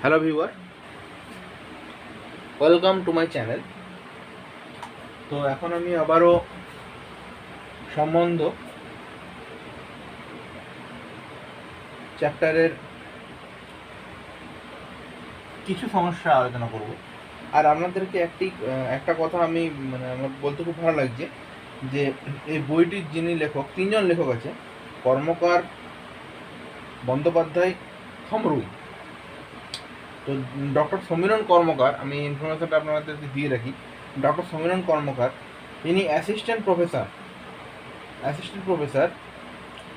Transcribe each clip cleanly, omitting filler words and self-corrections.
Hello viewer, welcome to my channel. তো এখন আমি আবারও সম্বন্ধ চ্যাপ্টারের কিছু সমস্যা আলোচনা করব। আর আপনাদেরকে একটা কথা আমি আমার বলতে খুব ভালো লাগছে যে এই বইটির যিনি লেখক, তিনজন লেখক আছে: কর্মকার, বন্দ্যোপাধ্যায়, থমরুই। তো ডক্টর সমীরণ কর্মকার, আমি ইনফরমেশনটা আপনাদেরকে দিয়ে রাখি। ডক্টর সমীরণ কর্মকার ইনি অ্যাসিস্ট্যান্ট প্রফেসর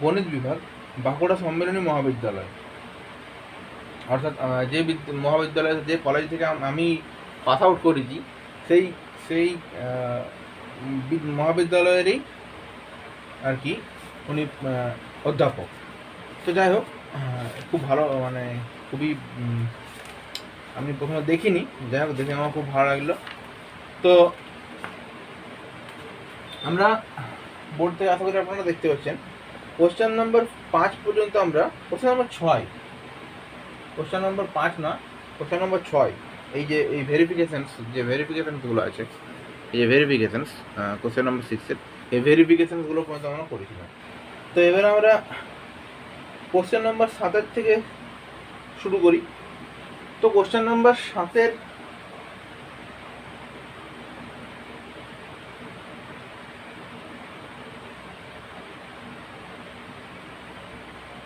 গণিত বিভাগ, বাঁকুড়া সম্মেলনী মহাবিদ্যালয়। অর্থাৎ যে মহাবিদ্যালয়, যে কলেজ থেকে আমি পাস আউট করেছি, সেই সেই মহাবিদ্যালয়েরই আর কি উনি অধ্যাপক। তো যাই হোক, খুব ভালো, খুবই আমি প্রথমে দেখিনি, যাই হোক দেখে আমার খুব ভালো লাগলো। তো আমরা বোর্ড থেকে আশা করি আপনারা দেখতে পাচ্ছেন কোশ্চেন নম্বর 5 পর্যন্ত আমরা কোশ্চেন নম্বর 6, কোশ্চেন নম্বর 5 না, কোশ্চেন নম্বর 6, এই যে এই ভেরিফিকেশনসগুলো আছে, এই যে ভেরিফিকেশনস কোশ্চেন নম্বর 6-এর এই ভেরিফিকেশনসগুলো পর্যন্ত আমরা করেছিলাম। তো এবার আমরা কোশ্চেন নম্বর 7-এর থেকে শুরু করি। তো কোশ্চেন নম্বর 7-এর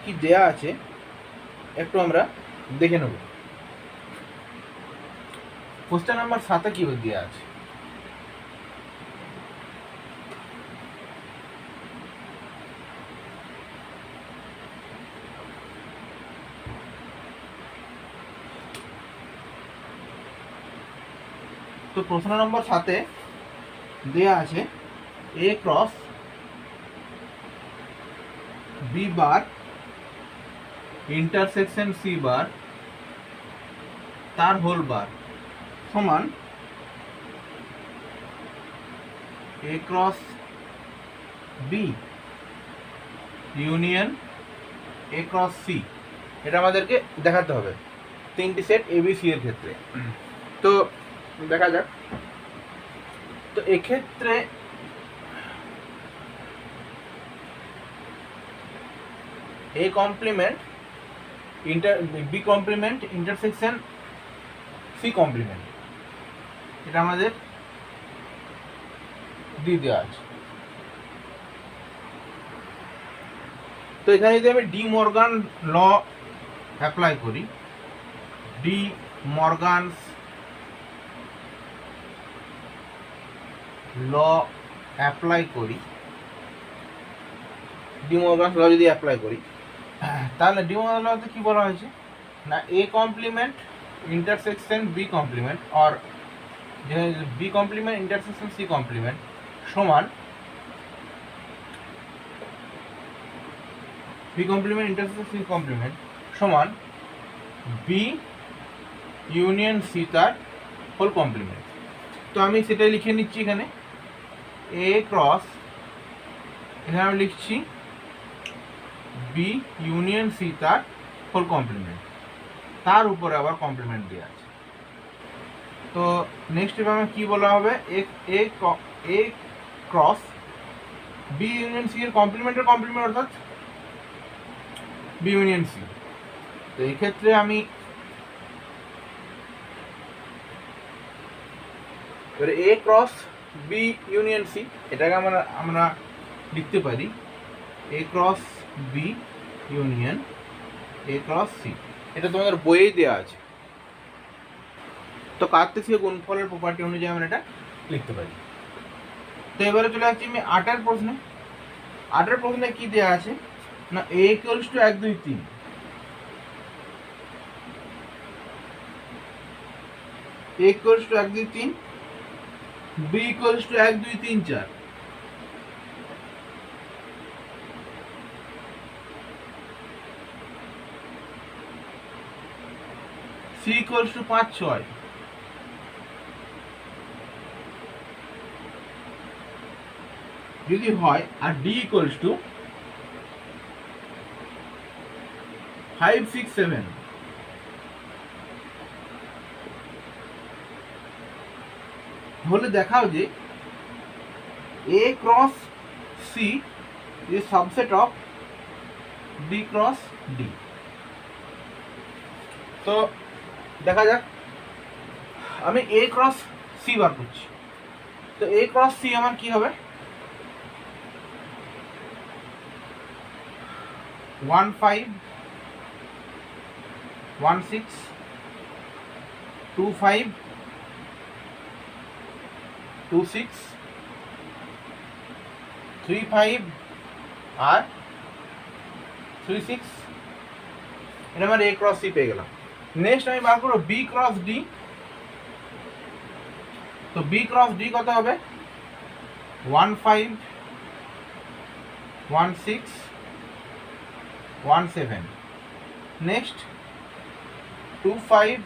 কি দেয়া আছে একটু আমরা দেখে নেব। কোশ্চেন নাম্বার 7-এ কি দেওয়া আছে? তো প্রশ্ন নম্বর 7-এ দেয়া আছে a cross b bar intersection c বার তার হোল বার সমান a cross b union a cross c। এটা আমাদেরকে দেখাতে হবে তিনটি সেট ABC এর ক্ষেত্রে। তো দেখা যাক। তো এক্ষেত্রে A complement B complement intersection C complement, এটা আমাদের দিয়ে দেওয়া আছে। তো এখানে যদি আমি ডি মর্গান ল অ্যাপ্লাই করি, ডি মর্গানস ল অ্যাপ্লাই করি, ডিমোরগানস ল যদি অ্যাপ্লাই করি, তাহলে ডিমোরগান লতে কি বলা হয়েছে না, A complement intersection B complement or B complement intersection C complement সমান B complement intersection C complement সমান বি ইউনিয়ন সি তার হোল কমপ্লিমেন্ট। তো আমি সেটাই লিখে নিচ্ছি এখানে, এ ক্রস, এখানে আমি লিখছি বি ইউনিয়ন সি তার হোল কমপ্লিমেন্ট, তার উপরে আবার কমপ্লিমেন্ট দেওয়া আছে। তো নেক্সট এবার কি বলা হবে, A cross B union C এর কমপ্লিমেন্টের কমপ্লিমেন্ট অর্থাৎ বি ইউনিয়ন সি। তো এই ক্ষেত্রে আমি A cross B union C এটাকে আমরা লিখতে পারি A cross B union A cross C. এটা তোমাদের বইয়েই দেওয়া আছে। তো কার্তেশীয় গুণফলের প্রপার্টি অনুযায়ী আমরা এটা লিখতে পারি। তো এবারে চলে যাচ্ছি আমি 8-এর প্রশ্নে। 8-এর প্রশ্নে কি দেওয়া আছে না, a equals to 1 2 3, a equals to 1 2 3, b equals to 1 2 3 4, c equals to 5 6, যদি হয়, আর d ইকুয়ালস টু 5 6 7, হলে দেখাও যে A cross C is subset of B cross D. তো দেখা যাক, আমি এ ক্রস সি বার করছি। তো এ ক্রস সি আমার কি হবে, 1 5 1 6 2 5 2 6 3 5 আর 3 6, এটা আমার এ ক্রস সি পেয়ে গেলাম। নেক্সট আমি বার করবো বি ক্রস ডি। তো বি ক্রস ডি কত হবে, 1 5 1 6 1 7। নেক্সট 2 5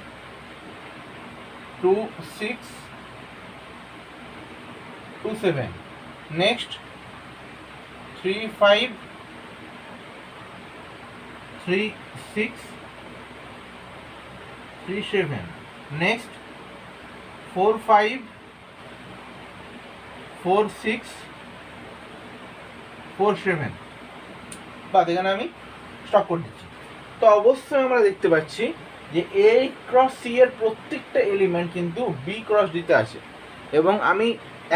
2 6 2 7। নেক্সট 3 5 3 6 3 7। নেক্সট 4 5 4 6 4 7। বাস, এখানে আমি স্টপ করে দিচ্ছি। তো অবশ্যই আমরা দেখতে পাচ্ছি যে এ ক্রস সি এর প্রত্যেকটা এলিমেন্ট কিন্তু বি ক্রস ডিতে আছে, এবং আমি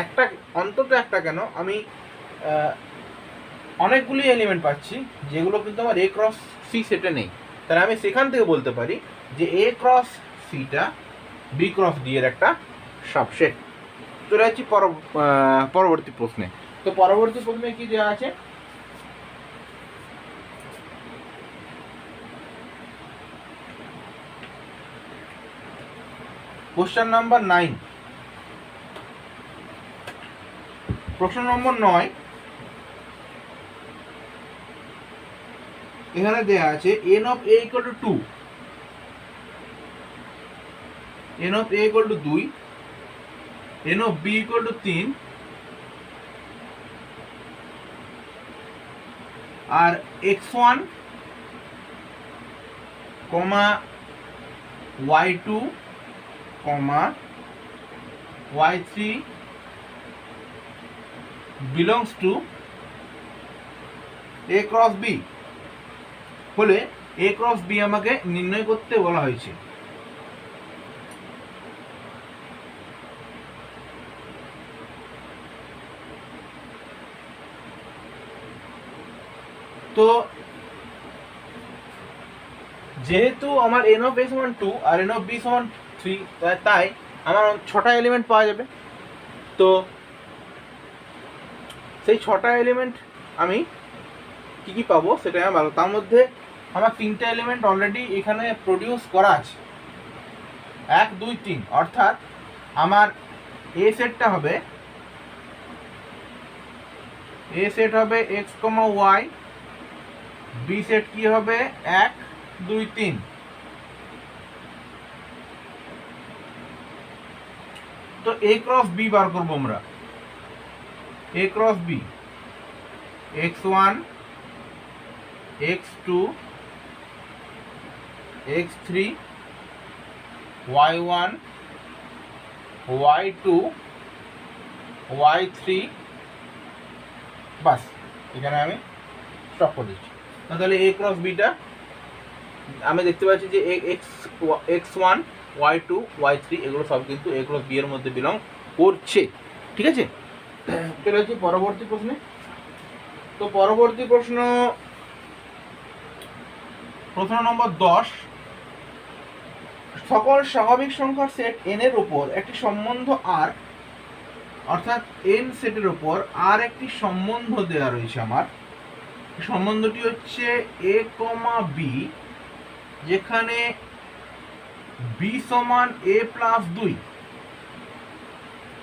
একটা, অন্তত একটা কেন, আমি অনেকগুলি এলিমেন্ট পাচ্ছি যেগুলো কিন্তু আমার এ ক্রস সি সেটে নেই। তাহলে আমি সেখান থেকে বলতে পারি যে এ ক্রস সিটা বি ক্রস ডি এর একটা সাবসেট। চলে যাচ্ছি পরবর্তী প্রশ্নে। তো পরবর্তী প্রশ্নে কি দেওয়া আছে, কোশ্চেন নাম্বার 9। প্রশ্ন নম্বর 9, এখানে দেয়া আছে n of a equal to 2, n of a equal to 2, n of b equal to 3 R x1, y2, y3 belongs to a cross b হলে a cross b আমাকে নির্ণয় করতে বলা হয়েছে। তো যেহেতু আমার n of a সমান 2 আর n of b সমান 3, তাই আমার 6টা এলিমেন্ট পাওয়া যাবে। তো সেই 6টা এলিমেন্ট আমি কি কি পাবো সেটা আমি ভালো, তার মধ্যে আমার 3টা এলিমেন্ট অলরেডি এখানে প্রডিউস করা আছে, 1 2 3, অর্থাৎ আমার এ সেটটা হবে, এ সেট হবে x, y, বি সেট কি হবে 1 2 3। তো a ক্রস b বার করবো আমরা, a cross b x1 x2 x3 y1 y2 y3। বাস, এখানে আমি স্টপ করে দিচ্ছি। তাহলে a ক্রস বিটা আমি দেখতে পাচ্ছি যে x1 y2 y3 এগুলো সব কিন্তু a ক্রস বি এর মধ্যে বিলং করছে। ঠিক আছে, চলে যাচ্ছি পরবর্তী প্রশ্নে। তো পরবর্তী প্রশ্ন নম্বর 10, সকল স্বাভাবিক সংখ্যার সেট n এর উপর একটি সম্বন্ধ r, অর্থাৎ n সেটের উপর আর একটি সম্বন্ধ দেওয়া রয়েছে। আমার সম্বন্ধটি হচ্ছে a, b, যেখানে b সমান a প্লাস 2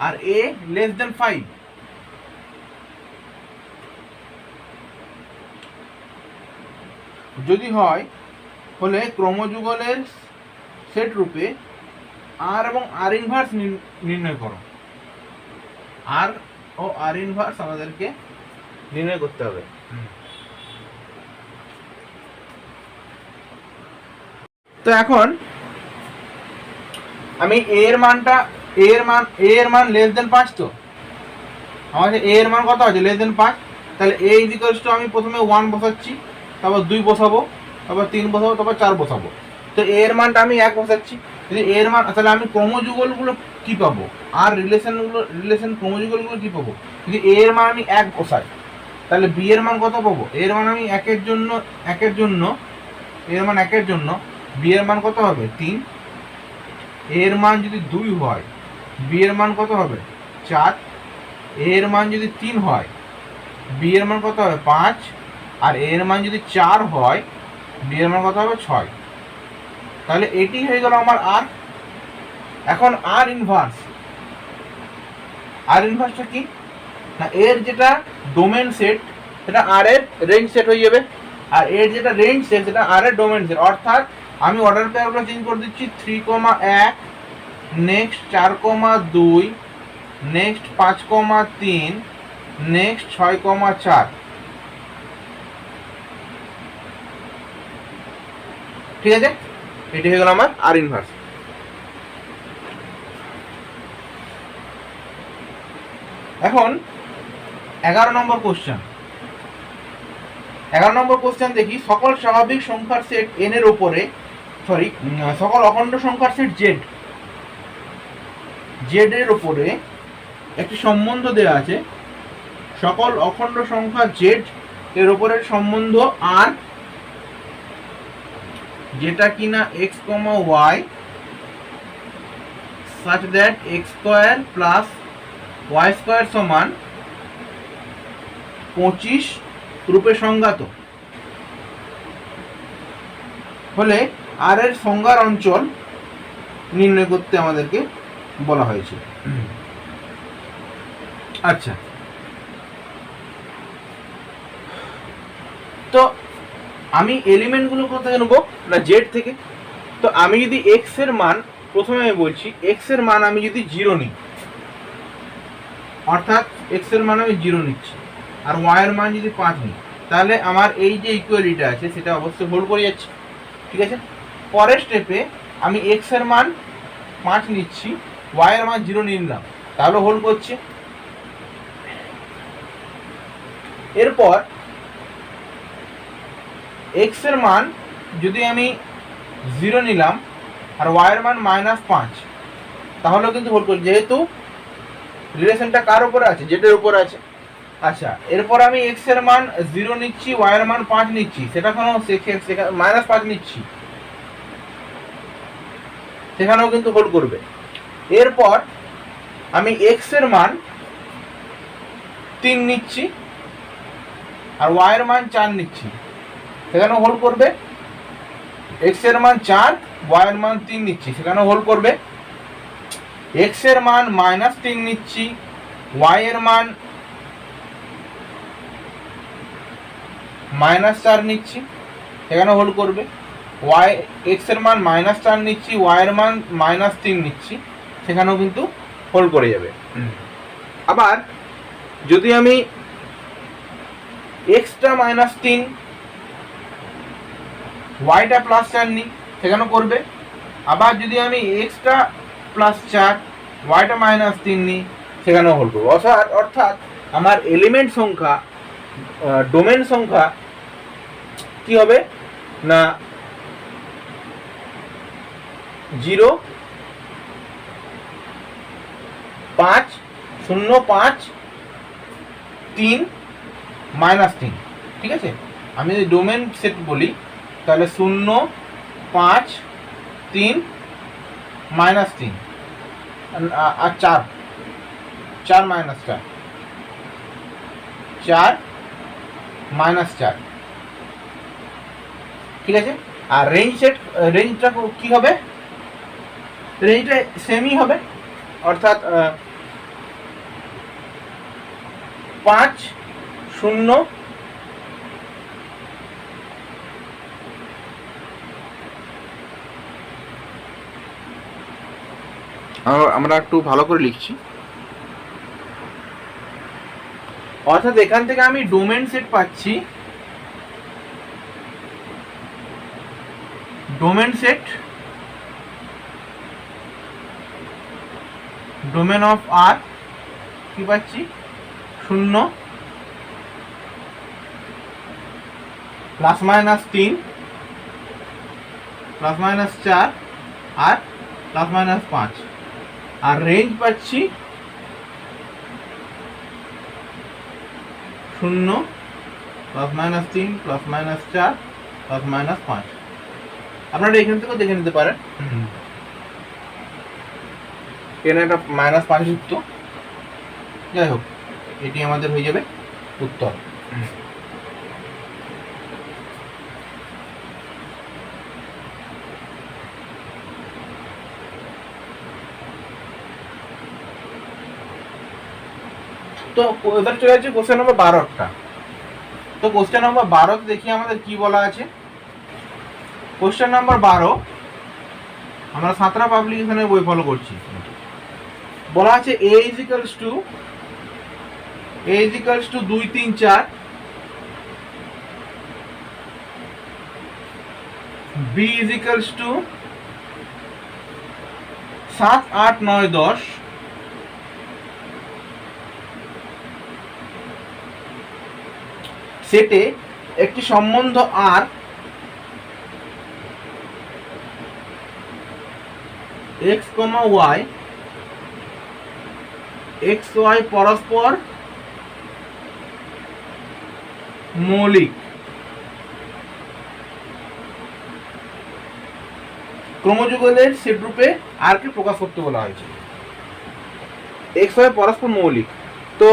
আর a লেস দেন 5। যদি হয় হলে ক্রমযুগলের সেট রূপে আর এবং আর ইনভার্স নির্ণয় করো। আর ও আর ইনভার্স আমাদেরকে নির্ণয় করতে হবে। তো এখন আমি এ এর মানটা এর মান লেস দেন 5, তো আমাদের এ এর মান কত আছে, লেস দেন 5। তাহলে এ ইজিক্যালস টু আমি প্রথমে 1 বসাচ্ছি, তারপর 2 বসাবো, তারপর 3 বসাবো, তারপর 4 বসাবো। তো এর মানটা আমি 1 বসাচ্ছি। যদি এর মান, তাহলে আমি ক্রমযুগলগুলো কি পাবো, আর রিলেশন ক্রমযুগলগুলো কি পাবো, যদি এ এর মান আমি 1 বসাই, তাহলে বি এর মান কত পাবো, এর মান আমি এর মান 1 জন্য বি এর মান কত হবে 3। এর মান যদি 2 হয়, বি এর মান কত হবে 4। এর মান যদি 3 হয়, বি এর মান কত হবে 5। আর এর মান যদি 4 হয়, বি এর মান কত হবে 6। তাহলে এটি হয়ে গেল আমার আর। এখন আর ইনভার্সটা কি না, এর যেটা ডোমেন সেট সেটা আর এর রেঞ্জ সেট হয়ে যাবে, আর এর যেটা রেঞ্জ সেট সেটা আর এর ডোমেন সেট। অর্থাৎ আমি অর্ডার পেয়ারগুলো চেঞ্জ করে দিচ্ছি, 3,1, নেক্সট 4,2, নেক্সট 5,3, নেক্সট 6,4। ঠিক আছে, এটি হয়ে গেল আমার আর ইনভার্স। এখন 11 নম্বর কোশ্চেন দেখি। সকল স্বাভাবিক সংখ্যার সেট n এর উপরে, সকল অখণ্ড সংখ্যার সেট z এর উপরে একটি সম্বন্ধ দেওয়া আছে। সকল অখণ্ড সংখ্যা z এর উপরে সম্বন্ধ আর, যেটা কিনা x, y such that x square plus y square সমান 25 রূপে সংজ্ঞাত হলে আর এর সংজ্ঞার অঞ্চল নির্ণয় করতে আমাদেরকে বলা হয়েছে। আচ্ছা, তো আমি এলিমেন্টগুলো কোথা থেকে নেবো না, জেড থেকে। তো আমি যদি এক্স এর মান, প্রথমে আমি বলছি এক্স এর মান আমি যদি 0 নিই, অর্থাৎ এক্স এর মান আমি 0 নিচ্ছি, আর ওয়াই এর মান যদি 5 নিই, তাহলে আমার এই যে ইকুয়ালিটা আছে সেটা অবশ্যই হোল্ড করে যাচ্ছে। ঠিক আছে, পরের স্টেপে আমি এক্স এর মান 5 নিচ্ছি, ওয়াই এর মান 0 নিলাম, তাহলে হোল্ড করছে। এরপর এক্স এর মান যদি আমি 0 নিলাম আর ওয়াই এর মান -5, তাহলেও কিন্তু হোল্ড করছে, যেহেতু রিলেশনটা কার উপরে আছে, জেডের উপরে আছে। আচ্ছা, এরপর আমি এক্স এর মান 0 নিচ্ছি, ওয়াই এর মান 5 নিচ্ছি, সেখানেও -5 নিচ্ছি, সেখানেও কিন্তু হোল্ড করবে। এরপর আমি এক্স এর মান 3 নিচ্ছি আর ওয়াই এর মান 4 নিচ্ছি, সেখানেও হোল্ড করবে। এক্স এর মান 4, ওয়াই এর মান 3 নিচ্ছি, সেখানেও হোল্ড করবে। এক্স এর মান -3 নিচ্ছি, ওয়াই এর মান -4 নিচ্ছি, সেখানে হোল্ড করবে। এক্স এর মান -4 নিচ্ছি, ওয়াই এর মান -3 নিচ্ছি, সেখানেও কিন্তু হোল্ড করে যাবে। আবার যদি আমি এক্সটা -3, ওয়াইটা +4 নিই, সেখানেও করবে। আবার যদি আমি এক্সটা +4, ওয়াইটা -3 নিই, সেখানেও হোল্ড করবো। অর্থাৎ আমার এলিমেন্ট সংখ্যা, ডোমেন সংখ্যা কি হবে না 0, 5, 0, 5, 3, -3। ঠিক আছে, আমি যদি ডোমেন সেট বলি তাহলে 0, 5, 3, -3 আর 4, 4 -4, 4, -4। ঠিক আছে, আর রেঞ্জটা কি হবে, রেঞ্জটা সেমই হবে, অর্থাৎ 5, 0, আমরা একটু ভালো করে লিখছি। অর্থাৎ এখান থেকে আমি ডোমেন সেট পাচ্ছি, ডোমেন সেট ডোমেন অফ আর কি পাচ্ছি 0 প্লাস মাইনাস 3 প্লাস মাইনাস 4 আর প্লাস মাইনাস 5 আর রেঞ্জ পাচ্ছি 0 plus minus 3 plus minus 4 plus minus 5। আপনারা এখান থেকেও দেখে নিতে পারেন এখানে একটা -5 যুক্ত। যাই হোক, এটি আমাদের হয়ে যাবে উত্তর। তো এবার চলে যাচ্ছে কোশ্চেন নম্বর 12টা। তো কোশ্চেন নম্বর 12 দেখি আমাদের কি বলা আছে। কোশ্চেন নম্বর 12 আমরা সাঁতরা পাবলিকেশনের বই ফলো করছি। বলা আছে a equals to 2 3 4, b equals to 7 8 9 10, সেটে একটি সম্বন্ধ আর x, y xy পরস্পর মৌলিক ক্রমযুগলের সেট রূপে আর কে প্রকাশ করতে বলা হয়েছে। xy পরস্পর মৌলিক, তো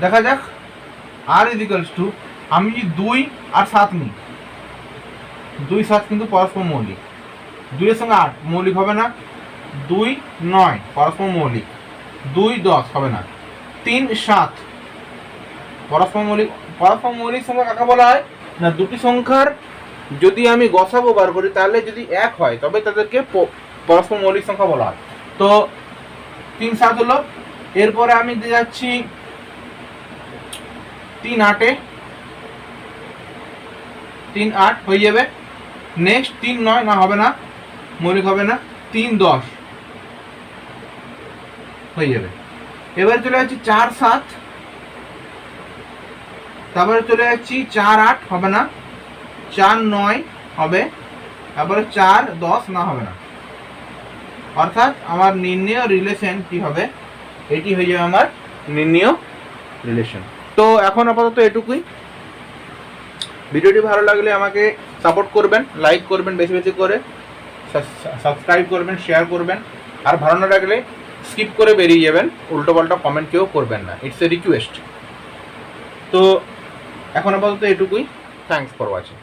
দেখা যাক আর ইজিক্যালস টু, আমি যদি 2 আর 7 নিই, 2 7 কিন্তু পরস্পর মৌলিক, 2 এর সঙ্গে 8 মৌলিক হবে না, 2 9 পরস্পর মৌলিক, 2 10 হবে না, 3 7 পরস্পর মৌলিক। পরস্পর মৌলিক সংখ্যা কাকে বলা হয় না, দুটি সংখ্যার যদি আমি গসাগু বার করি তাহলে যদি 1 হয় তবে তাদেরকে পরস্পর মৌলিক সংখ্যা বলা হয়। তো 3 7 হলো। এরপরে আমি দিয়ে যাচ্ছি 3 8 হয়ে যাবে। নেক্সট 3 9 না হবে না, মৌলিক হবে না, 3 10 হয়ে যাবে। এবার চলে যাচ্ছি 4 7, তারপরে চলে যাচ্ছি 4 8 হবে না, 4 9 হবে, তারপরে 4 10 না হবে না। অর্থাৎ আমার নির্ণেয় রিলেশন কি হবে, এটি হয়ে যাবে আমার নির্ণেয় রিলেশন। তো এখন আপাতত এটুকুই। ভিডিওটি ভালো লাগলে আমাকে সাপোর্ট করবেন, লাইক করবেন বেশি বেশি করে, সাবস্ক্রাইব করবেন, শেয়ার করবেন, আর ভালো না লাগলে স্কিপ করে বেরিয়ে যাবেন, উল্টো পাল্টা কমেন্ট কেউ করবেন না, ইটস এ রিকোয়েস্ট। তো এখন আপাতত এটুকুই। Thanks for watching.